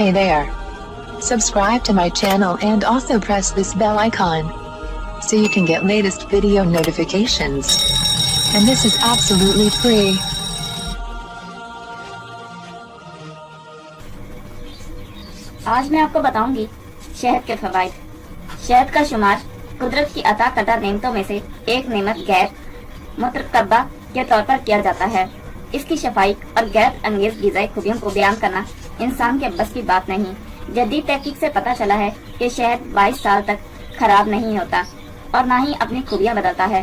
Hey there. Subscribe to my channel and also press this bell icon so you can get latest video notifications. And this is absolutely free. आज मैं आपको बताऊंगी शहद के फवाइद। शहद का शुमार कुदरत की अता करदा नेमतों में से एक नेमत गैर मुतरकबा के तौर पर किया जाता है। इसकी शफाई और गैर अंगेज ग़िज़ाई खूबियों को बयान करना इंसान के बस की बात नहीं। जदीद तहकीक से पता चला है कि शहद 22 साल तक खराब नहीं होता और ना ही अपनी खूबियां बदलता है।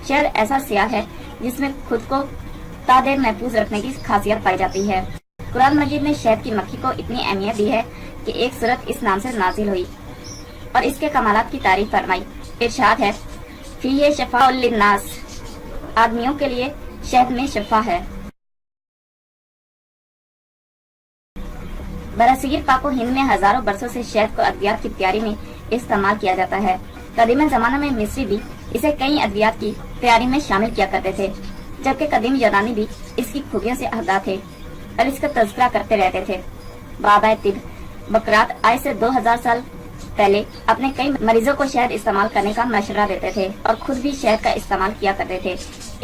शहद ऐसा सियाह है जिसमें खुद को तादेर महफूज रखने की खासियत पाई जाती है। कुरान मजीद ने शहद की मक्खी को इतनी अहमियत दी है कि एक सूरत इस नाम से नाजिल हुई और इसके कमालात की तारीफ फरमाई। इरशाद है, फीहे शफाउल लिन्नास, आदमियों के लिए शहद में शफा है। बरसीर पाको हिंद में हजारों बरसों से शहद को अद्वियात की तैयारी में इस्तेमाल किया जाता है। कदीम ज़माना में मिस्री भी इसे कई अद्वियात की तैयारी में शामिल किया करते थे, जबकि कदीम यूनानी भी इसकी खूबियों से आगाह थे और इसका तज़किरा करते रहते थे। बाबा तिब बकरात आज से 2000 साल पहले अपने कई मरीजों को शहद इस्तेमाल करने का मशवरा देते थे और खुद भी शहद का इस्तेमाल किया करते थे।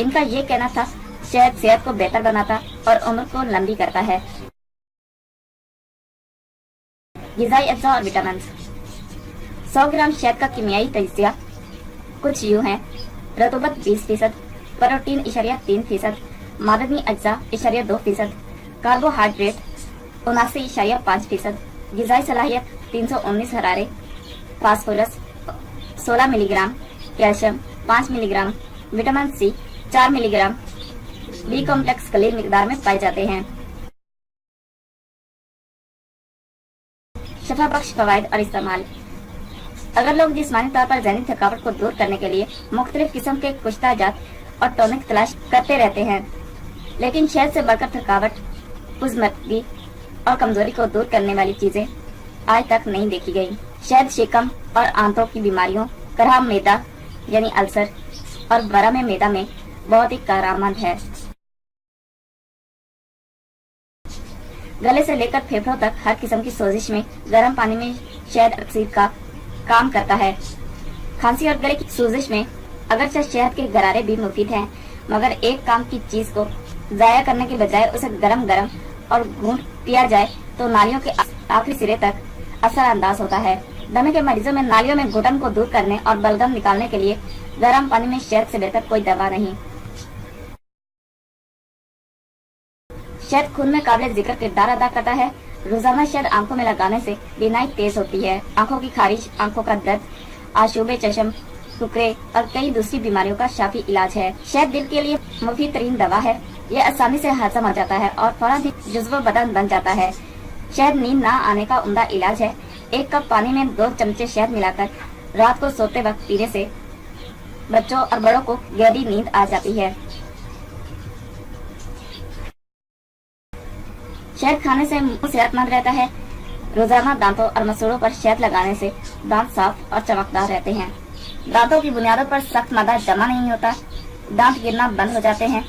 इनका ये कहना था, शहद सेहत को बेहतर बनाता और उम्र को लंबी करता है। ग़िज़ाई अज्जा और विटामिन। 100 ग्राम शहद का कीमियाई तजिया कुछ यूँ है: रतूबत 20%, प्रोटीन 3%, मादनी अज्जा 2%, कार्बोहाइड्रेट 79.5%, ग़िज़ाई सलाहियत 319 हरारे, phosphorus 16 milligram, calcium 5 milligram, vitamin C 4 milligram, B complex कलील मिकदार में पाए जाते हैं। शफा बख्श फवाइद और इस्तेमाल। अगर लोग जिस्मानी तौर पर ज़हनी थकावट को दूर करने के लिए मुख्तलिफ किस्म के कुश्ताजात और टॉनिक तलाश करते रहते हैं, लेकिन शहद से बढ़कर थकावट, पुज़मर्दगी और कमजोरी को दूर करने वाली चीजें आज तक नहीं देखी गई। शहद शिकम और आंतों की बीमारियों, करहा मैदा यानी अल्सर और बरम मैदा में बहुत ही कारआमद है। गले से लेकर फेफड़ों तक हर किस्म की सोजिश में गर्म पानी में शहद अक्सीर का काम करता है। खांसी और गले की सोजिश में अगरचे शहद के गरारे भी मुफीद हैं, मगर एक काम की चीज को जाया करने के बजाय उसे गरम गरम और घूंट पिया जाए तो नालियों के आखिरी सिरे तक असरअंदाज होता है। दमे के मरीजों में नालियों में घुटन को दूर करने और बलगम निकालने के लिए गर्म पानी में शहद से बेहतर कोई दवा नहीं। शहद खून में काबिल जिक्र किरदार अदा करता है। रोजाना शहद आंखों में लगाने से बीनाई तेज होती है। आंखों की खारिश, आंखों का दर्द, आशूबे चश्म, टुकड़े और कई दूसरी बीमारियों का शाफी इलाज है। शहद दिल के लिए मुफीद तरीन दवा है। यह आसानी से हजम हो जाता है और फौरन ही जुज़्व बदन बन जाता है। शहद नींद ना आने का उम्दा इलाज है। 1 कप पानी में 2 चमचे शहद मिलाकर रात को सोते वक्त पीने से बच्चों और बड़ों को गहरी नींद आ जाती है। शहद खाने से मुंह सेहतमंद रहता है। रोजाना दांतों और मसूड़ों पर शहद लगाने से दांत साफ और चमकदार रहते हैं। दांतों की बुनियादों पर सख्त मादा जमा नहीं होता, दांत गिरना बंद हो जाते हैं।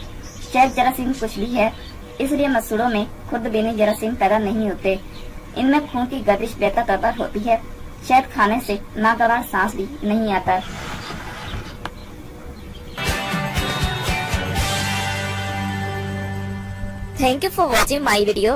शहद जरासीम कुछ भी है, इसलिए मसूड़ों में खुर्दबीनी जरासीम पैदा नहीं होते। इनमें खून की गर्दिश बेहतर तौर पर होती है। शहद खाने से नागवार सांस भी नहीं आता। Thank you for watching my video.